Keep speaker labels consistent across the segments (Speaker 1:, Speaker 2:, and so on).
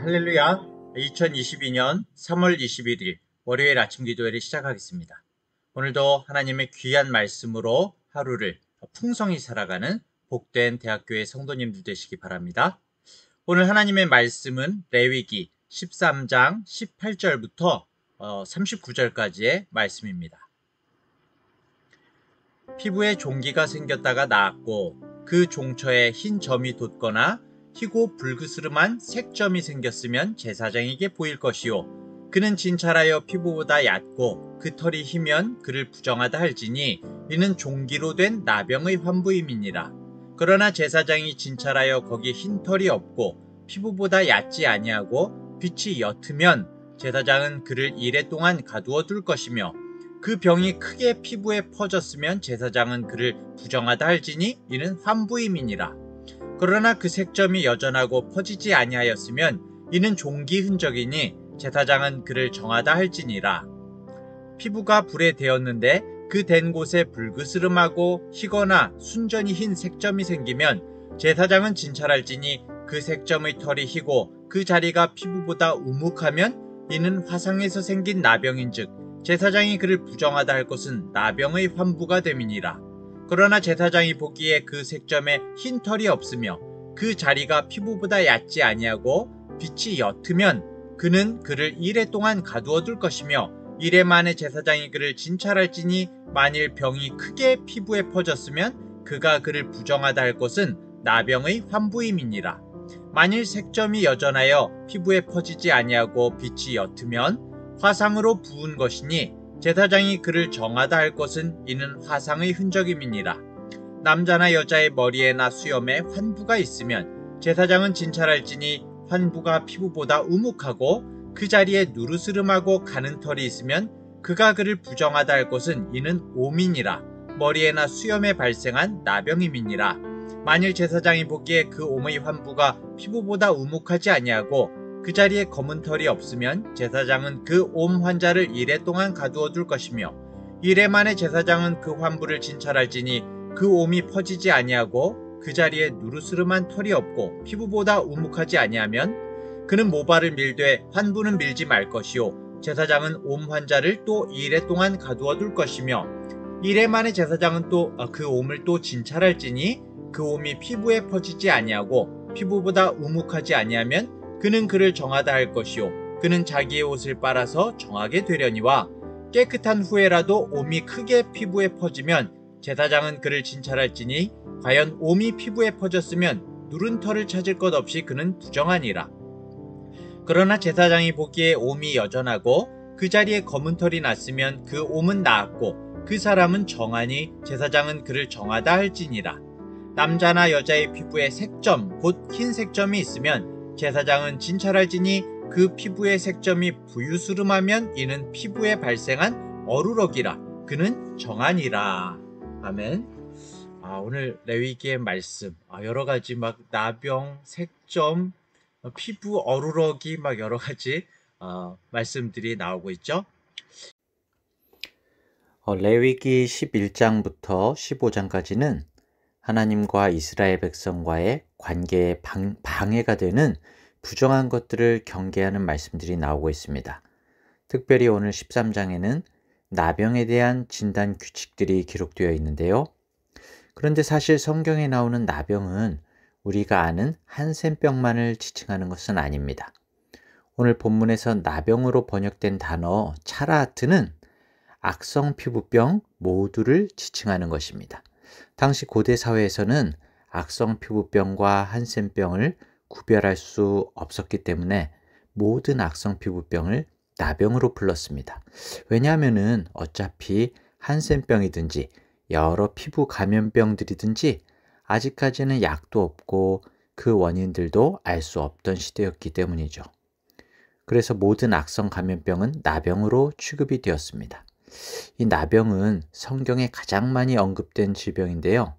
Speaker 1: 할렐루야. 2022년 3월 21일 월요일 아침 기도회를 시작하겠습니다. 오늘도 하나님의 귀한 말씀으로 하루를 풍성히 살아가는 복된 대학교의 성도님들 되시기 바랍니다. 오늘 하나님의 말씀은 레위기 13장 18절부터 39절까지의 말씀입니다. 피부에 종기가 생겼다가 나았고 그 종처에 흰 점이 돋거나 희고 불그스름한 색점이 생겼으면 제사장에게 보일 것이요 그는 진찰하여 피부보다 얕고 그 털이 희면 그를 부정하다 할지니 이는 종기로 된 나병의 환부임이니라. 그러나 제사장이 진찰하여 거기 흰 털이 없고 피부보다 얕지 아니하고 빛이 옅으면 제사장은 그를 이레 동안 가두어 둘 것이며 그 병이 크게 피부에 퍼졌으면 제사장은 그를 부정하다 할지니 이는 환부임이니라. 그러나 그 색점이 여전하고 퍼지지 아니하였으면 이는 종기 흔적이니 제사장은 그를 정하다 할지니라. 피부가 불에 데었는데 그 댄 곳에 불그스름하고 희거나 순전히 흰 색점이 생기면 제사장은 진찰할지니 그 색점의 털이 희고 그 자리가 피부보다 우묵하면 이는 화상에서 생긴 나병인즉 제사장이 그를 부정하다 할 것은 나병의 환부가 됨이니라. 그러나 제사장이 보기에 그 색점에 흰 털이 없으며 그 자리가 피부보다 얕지 아니하고 빛이 옅으면 그는 그를 이레 동안 가두어 둘 것이며 이레 만에 제사장이 그를 진찰할지니 만일 병이 크게 피부에 퍼졌으면 그가 그를 부정하다 할 것은 나병의 환부임이니라. 만일 색점이 여전하여 피부에 퍼지지 아니하고 빛이 옅으면 화상으로 부은 것이니 제사장이 그를 정하다 할 것은 이는 화상의 흔적임이니라. 남자나 여자의 머리에나 수염에 환부가 있으면 제사장은 진찰할지니 환부가 피부보다 우묵하고 그 자리에 누르스름하고 가는 털이 있으면 그가 그를 부정하다 할 것은 이는 오민이라. 머리에나 수염에 발생한 나병임이니라. 만일 제사장이 보기에 그 옴의 환부가 피부보다 우묵하지 아니하고 그 자리에 검은 털이 없으면 제사장은 그 옴 환자를 이레 동안 가두어 둘 것이며 이레 만에 제사장은 그 환부를 진찰할지니 그 옴이 퍼지지 아니하고 그 자리에 누르스름한 털이 없고 피부보다 우묵하지 아니하면 그는 모발을 밀되 환부는 밀지 말 것이요 제사장은 옴 환자를 또 이레 동안 가두어 둘 것이며 이레 만에 제사장은 또 그 옴을 또 진찰할지니 그 옴이 피부에 퍼지지 아니하고 피부보다 우묵하지 아니하면 그는 그를 정하다 할 것이요 그는 자기의 옷을 빨아서 정하게 되려니와 깨끗한 후에라도 옴이 크게 피부에 퍼지면 제사장은 그를 진찰할지니 과연 옴이 피부에 퍼졌으면 누른 털을 찾을 것 없이 그는 부정하니라. 그러나 제사장이 보기에 옴이 여전하고 그 자리에 검은 털이 났으면 그 옴은 나았고 그 사람은 정하니 제사장은 그를 정하다 할지니라. 남자나 여자의 피부에 색점 곧 흰 색점이 있으면 제사장은 진찰할지니 그 피부의 색점이 부유스름하면 이는 피부에 발생한 어루럭이라. 그는 정하니라. 아멘. 오늘 레위기의 말씀 여러가지 막 나병, 색점, 피부 어루럭이 막 여러가지 말씀들이 나오고 있죠.
Speaker 2: 레위기 11장부터 15장까지는 하나님과 이스라엘 백성과의 관계에 방해가 되는 부정한 것들을 경계하는 말씀들이 나오고 있습니다. 특별히 오늘 13장에는 나병에 대한 진단 규칙들이 기록되어 있는데요. 그런데 사실 성경에 나오는 나병은 우리가 아는 한센병만을 지칭하는 것은 아닙니다. 오늘 본문에서 나병으로 번역된 단어 차라하트는 악성 피부병 모두를 지칭하는 것입니다. 당시 고대 사회에서는 악성 피부병과 한센병을 구별할 수 없었기 때문에 모든 악성 피부병을 나병으로 불렀습니다. 왜냐하면 어차피 한센병이든지 여러 피부 감염병들이든지 아직까지는 약도 없고 그 원인들도 알 수 없던 시대였기 때문이죠. 그래서 모든 악성 감염병은 나병으로 취급이 되었습니다. 이 나병은 성경에 가장 많이 언급된 질병인데요.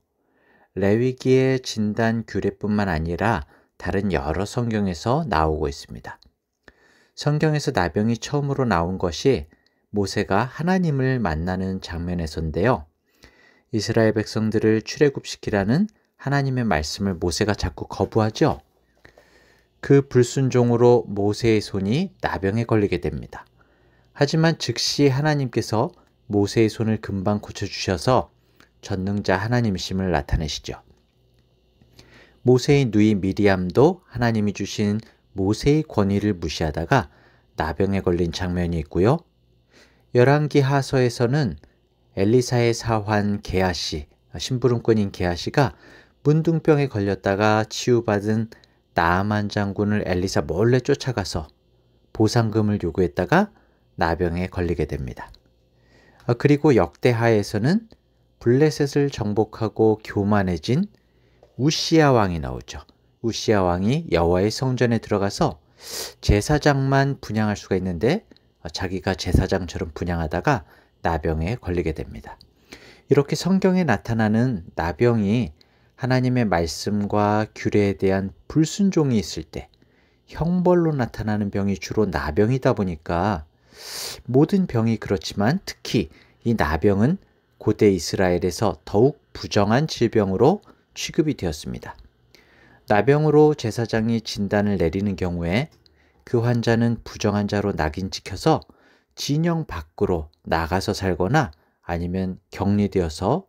Speaker 2: 레위기의 진단 규례뿐만 아니라 다른 여러 성경에서 나오고 있습니다. 성경에서 나병이 처음으로 나온 것이 모세가 하나님을 만나는 장면에서인데요. 이스라엘 백성들을 출애굽시키라는 하나님의 말씀을 모세가 자꾸 거부하죠. 그 불순종으로 모세의 손이 나병에 걸리게 됩니다. 하지만 즉시 하나님께서 모세의 손을 금방 고쳐주셔서 전능자 하나님이심을 나타내시죠. 모세의 누이 미리암도 하나님이 주신 모세의 권위를 무시하다가 나병에 걸린 장면이 있고요. 열왕기 하서에서는 엘리사의 사환 게하시, 심부름꾼인 게하시가 문둥병에 걸렸다가 치유받은 나아만 장군을 엘리사 몰래 쫓아가서 보상금을 요구했다가 나병에 걸리게 됩니다. 그리고 역대하에서는 블레셋을 정복하고 교만해진 우시야 왕이 나오죠. 우시야 왕이 여호와의 성전에 들어가서 제사장만 분향할 수가 있는데 자기가 제사장처럼 분향하다가 나병에 걸리게 됩니다. 이렇게 성경에 나타나는 나병이 하나님의 말씀과 규례에 대한 불순종이 있을 때 형벌로 나타나는 병이 주로 나병이다 보니까 모든 병이 그렇지만 특히 이 나병은 고대 이스라엘에서 더욱 부정한 질병으로 취급이 되었습니다. 나병으로 제사장이 진단을 내리는 경우에 그 환자는 부정한 자로 낙인 찍혀서 진영 밖으로 나가서 살거나 아니면 격리되어서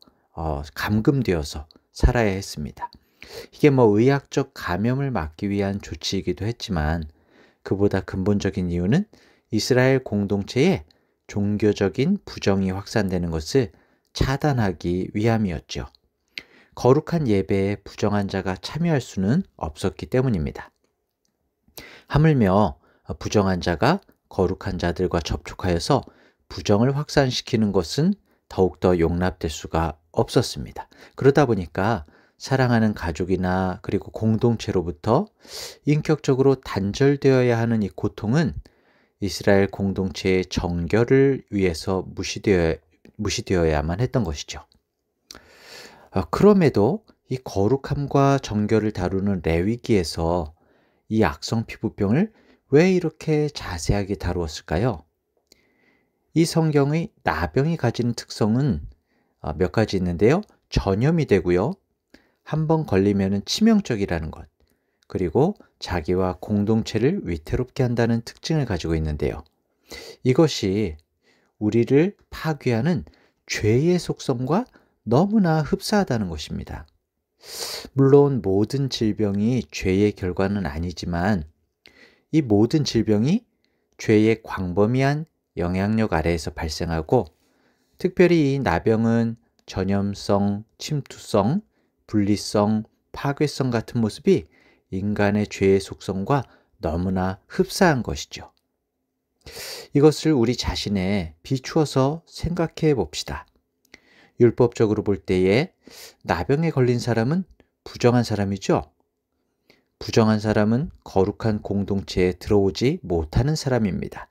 Speaker 2: 감금되어서 살아야 했습니다. 이게 의학적 감염을 막기 위한 조치이기도 했지만 그보다 근본적인 이유는 이스라엘 공동체에 종교적인 부정이 확산되는 것을 차단하기 위함이었죠. 거룩한 예배에 부정한 자가 참여할 수는 없었기 때문입니다. 하물며 부정한 자가 거룩한 자들과 접촉하여서 부정을 확산시키는 것은 더욱더 용납될 수가 없었습니다. 그러다 보니까 사랑하는 가족이나 그리고 공동체로부터 인격적으로 단절되어야 하는 이 고통은 이스라엘 공동체의 정결을 위해서 무시되어야만 했던 것이죠. 그럼에도 이 거룩함과 정결을 다루는 레위기에서 이 악성 피부병을 왜 이렇게 자세하게 다루었을까요? 이 성경의 나병이 가지는 특성은 몇 가지 있는데요. 전염이 되고요. 한번 걸리면 치명적이라는 것, 그리고 자기와 공동체를 위태롭게 한다는 특징을 가지고 있는데요. 이것이 우리를 파괴하는 죄의 속성과 너무나 흡사하다는 것입니다. 물론 모든 질병이 죄의 결과는 아니지만 이 모든 질병이 죄의 광범위한 영향력 아래에서 발생하고 특별히 이 나병은 전염성, 침투성, 분리성, 파괴성 같은 모습이 인간의 죄의 속성과 너무나 흡사한 것이죠. 이것을 우리 자신에 비추어서 생각해 봅시다. 율법적으로 볼 때에 나병에 걸린 사람은 부정한 사람이죠. 부정한 사람은 거룩한 공동체에 들어오지 못하는 사람입니다.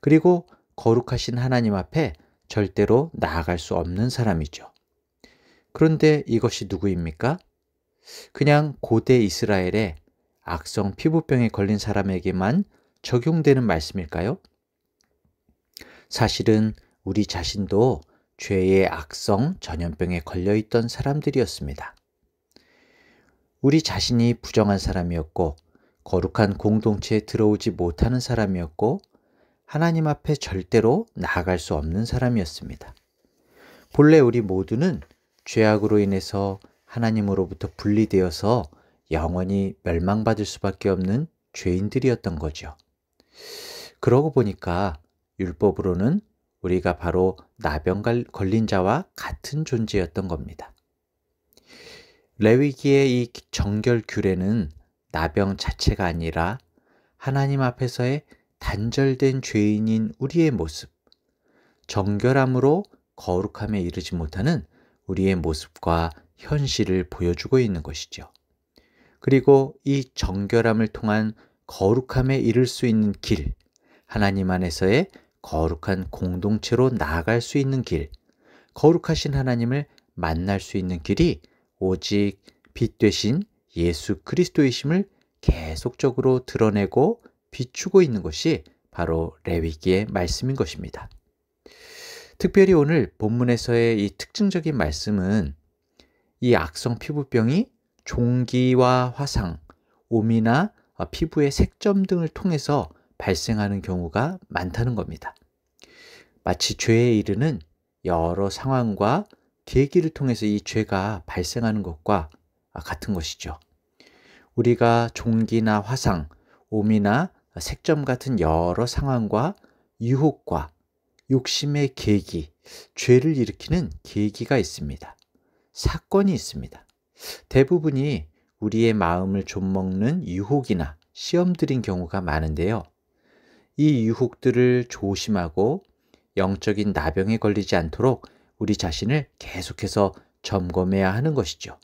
Speaker 2: 그리고 거룩하신 하나님 앞에 절대로 나아갈 수 없는 사람이죠. 그런데 이것이 누구입니까? 그냥 고대 이스라엘의 악성 피부병에 걸린 사람에게만 적용되는 말씀일까요? 사실은 우리 자신도 죄의 악성 전염병에 걸려있던 사람들이었습니다. 우리 자신이 부정한 사람이었고 거룩한 공동체에 들어오지 못하는 사람이었고 하나님 앞에 절대로 나아갈 수 없는 사람이었습니다. 본래 우리 모두는 죄악으로 인해서 하나님으로부터 분리되어서 영원히 멸망받을 수밖에 없는 죄인들이었던 거죠. 그러고 보니까 율법으로는 우리가 바로 나병 걸린 자와 같은 존재였던 겁니다. 레위기의 이 정결 규례는 나병 자체가 아니라 하나님 앞에서의 단절된 죄인인 우리의 모습, 정결함으로 거룩함에 이르지 못하는 우리의 모습과 현실을 보여주고 있는 것이죠. 그리고 이 정결함을 통한 거룩함에 이를 수 있는 길, 하나님 안에서의 거룩한 공동체로 나아갈 수 있는 길, 거룩하신 하나님을 만날 수 있는 길이 오직 빛 되신 예수 그리스도이심을 계속적으로 드러내고 비추고 있는 것이 바로 레위기의 말씀인 것입니다. 특별히 오늘 본문에서의 이 특징적인 말씀은 이 악성 피부병이 종기와 화상, 오미나 피부의 색점 등을 통해서 발생하는 경우가 많다는 겁니다. 마치 죄에 이르는 여러 상황과 계기를 통해서 이 죄가 발생하는 것과 같은 것이죠. 우리가 종기나 화상, 오미나 색점 같은 여러 상황과 유혹과 욕심의 계기, 죄를 일으키는 계기가 있습니다. 사건이 있습니다. 대부분이 우리의 마음을 좀먹는 유혹이나 시험들인 경우가 많은데요. 이 유혹들을 조심하고 영적인 나병에 걸리지 않도록 우리 자신을 계속해서 점검해야 하는 것이죠.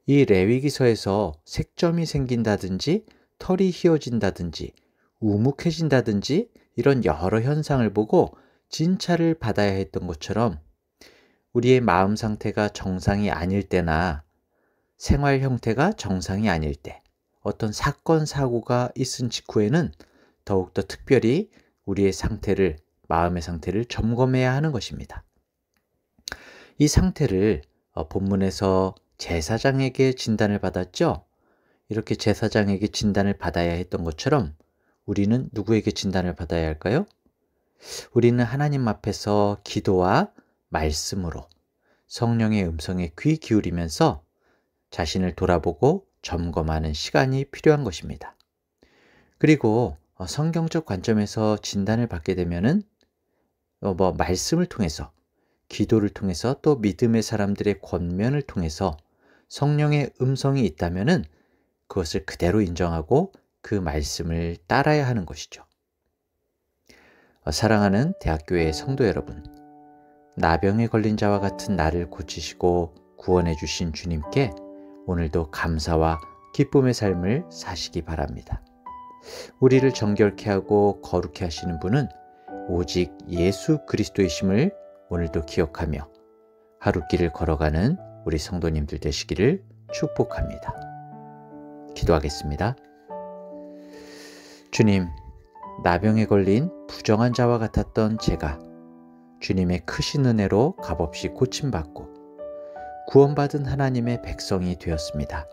Speaker 2: 이 레위기서에서 색점이 생긴다든지 털이 휘어진다든지 우묵해진다든지 이런 여러 현상을 보고 진찰을 받아야 했던 것처럼 우리의 마음 상태가 정상이 아닐 때나 생활 형태가 정상이 아닐 때 어떤 사건, 사고가 있은 직후에는 더욱더 특별히 우리의 상태를, 마음의 상태를 점검해야 하는 것입니다. 이 상태를 본문에서 제사장에게 진단을 받았죠? 이렇게 제사장에게 진단을 받아야 했던 것처럼 우리는 누구에게 진단을 받아야 할까요? 우리는 하나님 앞에서 기도와 말씀으로 성령의 음성에 귀 기울이면서 자신을 돌아보고 점검하는 시간이 필요한 것입니다. 그리고 성경적 관점에서 진단을 받게 되면은 말씀을 통해서, 기도를 통해서, 또 믿음의 사람들의 권면을 통해서 성령의 음성이 있다면은 그것을 그대로 인정하고 그 말씀을 따라야 하는 것이죠. 사랑하는 대학교의 성도 여러분, 나병에 걸린 자와 같은 나를 고치시고 구원해 주신 주님께 오늘도 감사와 기쁨의 삶을 사시기 바랍니다. 우리를 정결케 하고 거룩케 하시는 분은 오직 예수 그리스도이심을 오늘도 기억하며 하루길을 걸어가는 우리 성도님들 되시기를 축복합니다. 기도하겠습니다. 주님, 나병에 걸린 부정한 자와 같았던 제가 주님의 크신 은혜로 값없이 고침받고 구원받은 하나님의 백성이 되었습니다.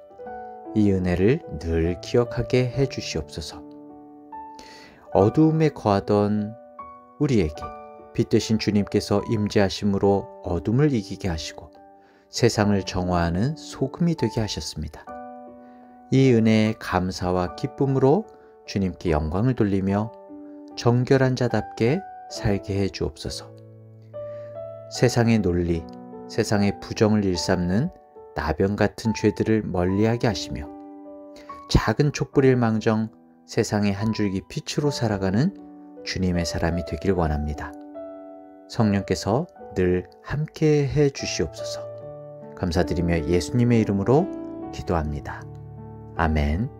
Speaker 2: 이 은혜를 늘 기억하게 해 주시옵소서. 어두움에 거하던 우리에게 빛 되신 주님께서 임재하심으로 어둠을 이기게 하시고 세상을 정화하는 소금이 되게 하셨습니다. 이 은혜에 감사와 기쁨으로 주님께 영광을 돌리며 정결한 자답게 살게 해 주옵소서. 세상의 논리, 세상의 부정을 일삼는 나병 같은 죄들을 멀리하게 하시며 작은 촛불일 망정 세상의 한 줄기 빛으로 살아가는 주님의 사람이 되길 원합니다. 성령께서 늘 함께 해 주시옵소서. 감사드리며 예수님의 이름으로 기도합니다. 아멘.